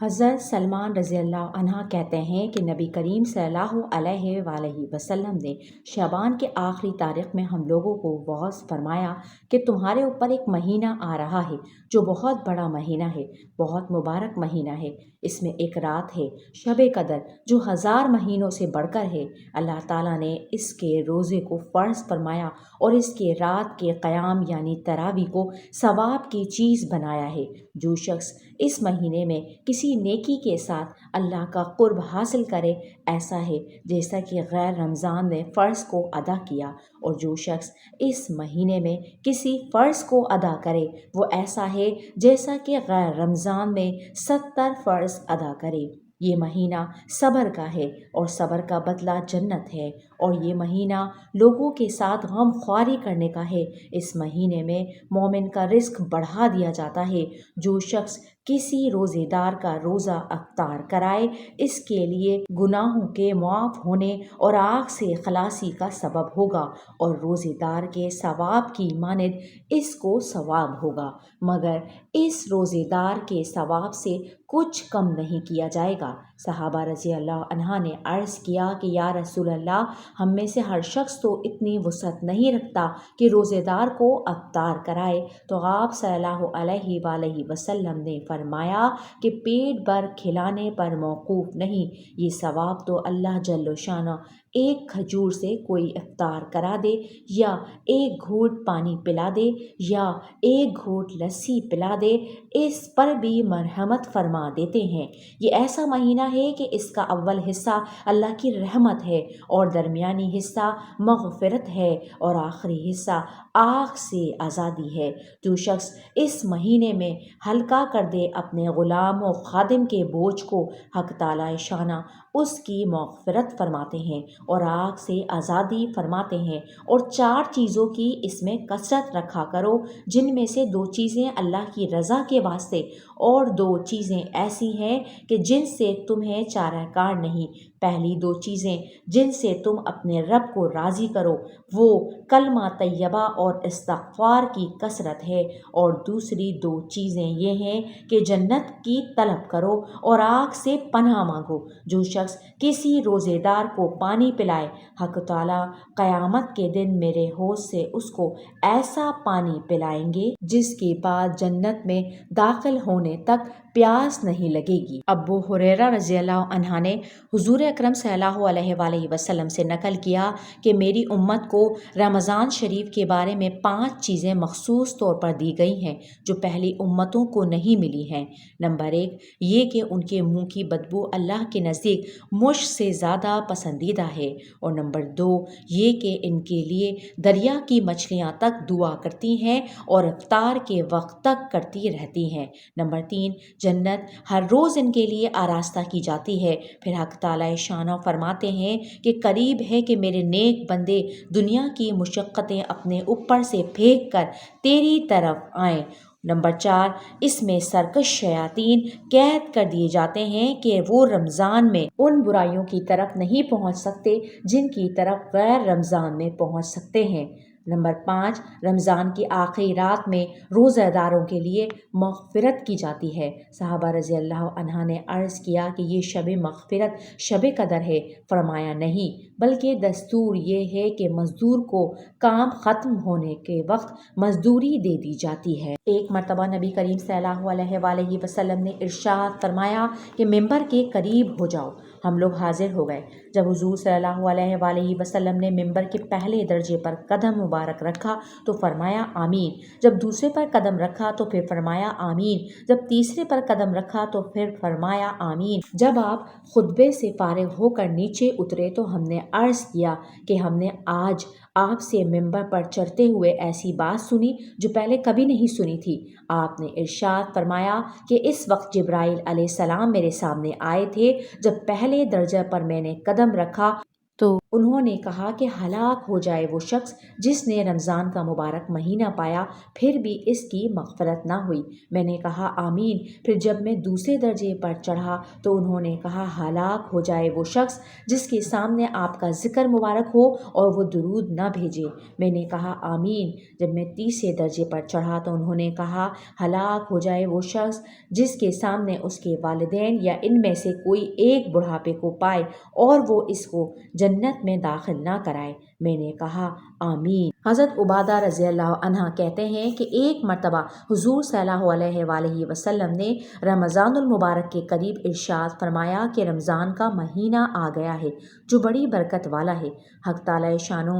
حضرت سلمان رضی اللہ عنہ کہتے ہیں کہ نبی کریم صلی اللہ علیہ وآلہ وسلم نے شعبان کے آخری تاریخ میں ہم لوگوں کو وعظ فرمایا کہ تمہارے اوپر ایک مہینہ آ رہا ہے جو بہت بڑا مہینہ ہے، بہت مبارک مہینہ ہے۔ اس میں ایک رات ہے شب قدر جو 1000 مہینوں سے بڑھ کر ہے۔ اللہ تعالیٰ نے اس کے روزے کو فرض فرمایا اور اس کے رات کے قیام یعنی تراویح کو ثواب کی چیز بنایا ہے۔ جو شخص اس مہینے میں کسی نیکی کے ساتھ اللہ کا قرب حاصل کرے ایسا ہے جیسا کہ غیر رمضان نے فرض کو ادا کیا، اور جو شخص اس مہینے میں کسی فرض کو ادا کرے وہ ایسا ہے جیسا کہ غیر رمضان میں 70 فرض ادا کرے۔ یہ مہینہ صبر کا ہے اور صبر کا بدلہ جنت ہے، اور یہ مہینہ لوگوں کے ساتھ غم خواری کرنے کا ہے۔ اس مہینے میں مومن کا رزق بڑھا دیا جاتا ہے۔ جو شخص کسی روزے دار کا روزہ افطار کرائے اس کے لیے گناہوں کے معاف ہونے اور آگ سے خلاصی کا سبب ہوگا، اور روزے دار کے ثواب کی مانند اس کو ثواب ہوگا، مگر اس روزے دار کے ثواب سے کچھ کم نہیں کیا جائے گا۔ صحابہ رضی اللہ عنہ نے عرض کیا کہ یا رسول اللہ، ہم میں سے ہر شخص تو اتنی وسعت نہیں رکھتا کہ روزے دار کو افطار کرائے، تو آپ صلی اللہ علیہ وآلہ وسلم نے فرمایا کہ پیٹ بھر کھلانے پر موقوف نہیں، یہ ثواب تو اللہ جل شانہ ایک کھجور سے کوئی افطار کرا دے، یا ایک گھونٹ پانی پلا دے، یا ایک گھونٹ لسی پلا دے، اس پر بھی مرحمت فرما دیتے ہیں۔ یہ ایسا مہینہ ہے کہ اس کا اول حصہ اللہ کی رحمت ہے، اور درمیانی حصہ مغفرت ہے، اور آخری حصہ آگ سے آزادی ہے۔ جو شخص اس مہینے میں ہلکا کر دے اپنے غلام و خادم کے بوجھ کو، حق تعالی شانہ اس کی مغفرت فرماتے ہیں اور آگ سے آزادی فرماتے ہیں۔ اور 4 چیزوں کی اس میں کثرت رکھا کرو، جن میں سے 2 چیزیں اللہ کی رضا کے واسطے، اور 2 چیزیں ایسی ہیں کہ جن سے تمہیں چارہ کار نہیں۔ پہلی 2 چیزیں جن سے تم اپنے رب کو راضی کرو وہ کلمہ طیبہ اور استغفار کی کثرت ہے، اور دوسری 2 چیزیں یہ ہیں کہ جنت کی طلب کرو اور آگ سے پناہ مانگو۔ جو شخص کسی روزے دار کو پانی پلائے، حق تعالیٰ قیامت کے دن میرے حوض سے اس کو ایسا پانی پلائیں گے جس کے بعد جنت میں داخل ہونے تک پیاس نہیں لگے گی۔ ابو ہریرہ رضی اللہ عنہ نے حضور اکرم صلی اللہ علیہ وآلہ وسلم سے نقل کیا کہ میری امت کو رمضان شریف کے بارے میں 5 چیزیں مخصوص طور پر دی گئی ہیں جو پہلی امتوں کو نہیں ملی ہیں۔ نمبر 1 یہ کہ ان کے منہ کی بدبو اللہ کے نزدیک مشک سے زیادہ پسندیدہ ہے، اور نمبر 2 یہ کہ ان کے لیے دریا کی مچھلیاں تک دعا کرتی ہیں اور افطار کے وقت تک کرتی رہتی ہیں۔ نمبر 3 جنت ہر روز ان کے لیے آراستہ کی جاتی ہے۔ پھر حق تعالی شانہ فرماتے ہیں کہ قریب ہے کہ میرے نیک بندے دنیا کی مشقتیں اپنے اوپر سے پھینک کر تیری طرف آئیں۔ نمبر 4 اس میں سرکش شیاطین قید کر دیے جاتے ہیں کہ وہ رمضان میں ان برائیوں کی طرف نہیں پہنچ سکتے جن کی طرف غیر رمضان میں پہنچ سکتے ہیں۔ نمبر 5 رمضان کی آخری رات میں روزہ داروں کے لیے مغفرت کی جاتی ہے۔ صحابہ رضی اللہ عنہ نے عرض کیا کہ یہ شب مغفرت شب قدر ہے؟ فرمایا نہیں، بلکہ دستور یہ ہے کہ مزدور کو کام ختم ہونے کے وقت مزدوری دے دی جاتی ہے۔ ایک مرتبہ نبی کریم صلی اللہ علیہ وآلہ وسلم نے ارشاد فرمایا کہ ممبر کے قریب ہو جاؤ۔ ہم لوگ حاضر ہو گئے۔ جب حضور صلی اللہ علیہ وآلہ وسلم نے ممبر کے پہلے درجے پر قدم مبارک رکھا تو فرمایا آمین، جب دوسرے پر قدم رکھا تو پھر فرمایا آمین، جب تیسرے پر قدم رکھا تو پھر فرمایا آمین۔ جب آپ خطبے سے فارغ ہو کر نیچے اترے تو ہم نے عرض کیا کہ ہم نے آج آپ سے ممبر پر چڑھتے ہوئے ایسی بات سنی جو پہلے کبھی نہیں سنی تھی۔ آپ نے ارشاد فرمایا کہ اس وقت جبرائیل علیہ السلام میرے سامنے آئے تھے۔ جب پہلے درجہ پر میں نے قدم رکھا تو انہوں نے کہا کہ ہلاک ہو جائے وہ شخص جس نے رمضان کا مبارک مہینہ پایا پھر بھی اس کی مغفرت نہ ہوئی۔ میں نے کہا آمین۔ پھر جب میں دوسرے درجے پر چڑھا تو انہوں نے کہا ہلاک ہو جائے وہ شخص جس کے سامنے آپ کا ذکر مبارک ہو اور وہ درود نہ بھیجے۔ میں نے کہا آمین۔ جب میں تیسرے درجے پر چڑھا تو انہوں نے کہا ہلاک ہو جائے وہ شخص جس کے سامنے اس کے والدین یا ان میں سے کوئی ایک بڑھاپے کو پائے اور وہ اس کو جنت میں داخل نہ کرائے۔ میں نے کہا آمین۔ حضرت عبادہ رضی اللہ عنہ کہتے ہیں کہ ایک مرتبہ حضور صلی اللہ علیہ وآلہ وسلم نے رمضان المبارک کے قریب ارشاد فرمایا کہ رمضان کا مہینہ آ گیا ہے جو بڑی برکت والا ہے۔ حق تعالی شانو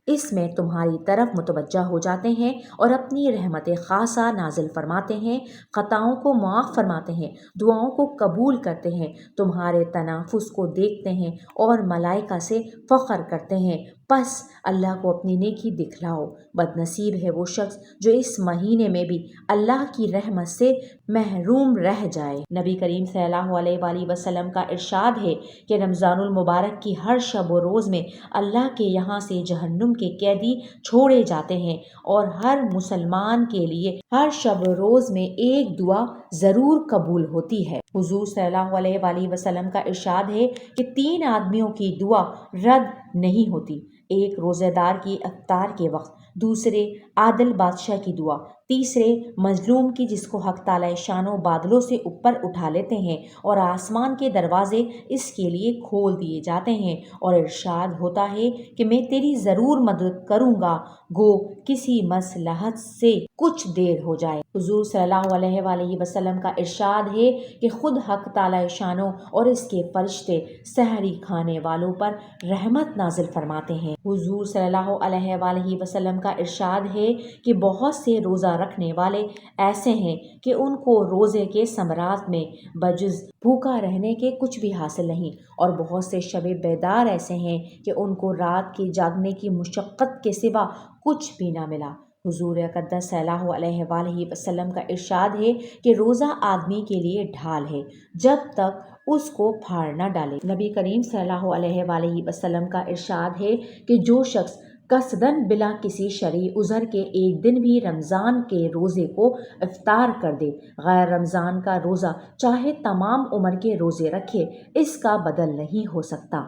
اس میں تمہاری طرف متوجہ ہو جاتے ہیں اور اپنی رحمت خاصہ نازل فرماتے ہیں، خطاؤں کو معاف فرماتے ہیں، دعاؤں کو قبول کرتے ہیں، تمہارے تنافس کو دیکھتے ہیں اور ملائکہ سے فخر کرتے ہیں۔ پس اللہ کو اپنی نیکی دکھلاؤ۔ بد نصیب ہے وہ شخص جو اس مہینے میں بھی اللہ کی رحمت سے محروم رہ جائے۔ نبی کریم صلی اللہ علیہ وآلہ وسلم کا ارشاد ہے کہ رمضان المبارک کی ہر شب و روز میں اللہ کے یہاں سے جہنم کے قیدی چھوڑے جاتے ہیں اور ہر مسلمان کے لیے ہر شب و روز میں ایک دعا ضرور قبول ہوتی ہے۔ حضور صلی اللہ علیہ وآلہ وسلم کا ارشاد ہے کہ 3 آدمیوں کی دعا رد نہیں ہوتی: ایک روزہ دار کی افطار کے وقت، دوسرے عادل بادشاہ کی دعا، تیسرے مظلوم کی جس کو حق تعالی شانو بادلوں سے اوپر اٹھا لیتے ہیں اور آسمان کے دروازے اس کے لیے کھول دیے جاتے ہیں اور ارشاد ہوتا ہے کہ میں تیری ضرور مدد کروں گا گو کسی مصلحت سے کچھ دیر ہو جائے۔ حضور صلی اللہ علیہ وآلہ وسلم کا ارشاد ہے کہ خود حق تعالی شانو اور اس کے فرشتے سحری کھانے والوں پر رحمت نازل فرماتے ہیں۔ حضور صلی اللہ علیہ وآلہ وسلم کا ارشاد ہے کہ بہت سے روزہ رکھنے والے ایسے ہیں کہ ان کو روزے کے ثمرات میں بجز بھوکا رہنے کے کچھ بھی حاصل نہیں، اور بہت سے شب بیدار ایسے ہیں کہ ان کو رات کے جاگنے کی مشقت کے سوا کچھ بھی نہ ملا۔ حضور اقدس صلی اللہ علیہ وآلہ وسلم کا ارشاد ہے کہ روزہ آدمی کے لیے ڈھال ہے جب تک اس کو پھاڑ نہ ڈالے۔ نبی کریم صلی اللہ علیہ وآلہ وسلم کا ارشاد ہے کہ جو شخص قصداً بلا کسی شرعی عذر کے ایک دن بھی رمضان کے روزے کو افطار کر دے، غیر رمضان کا روزہ چاہے تمام عمر کے روزے رکھے، اس کا بدل نہیں ہو سکتا۔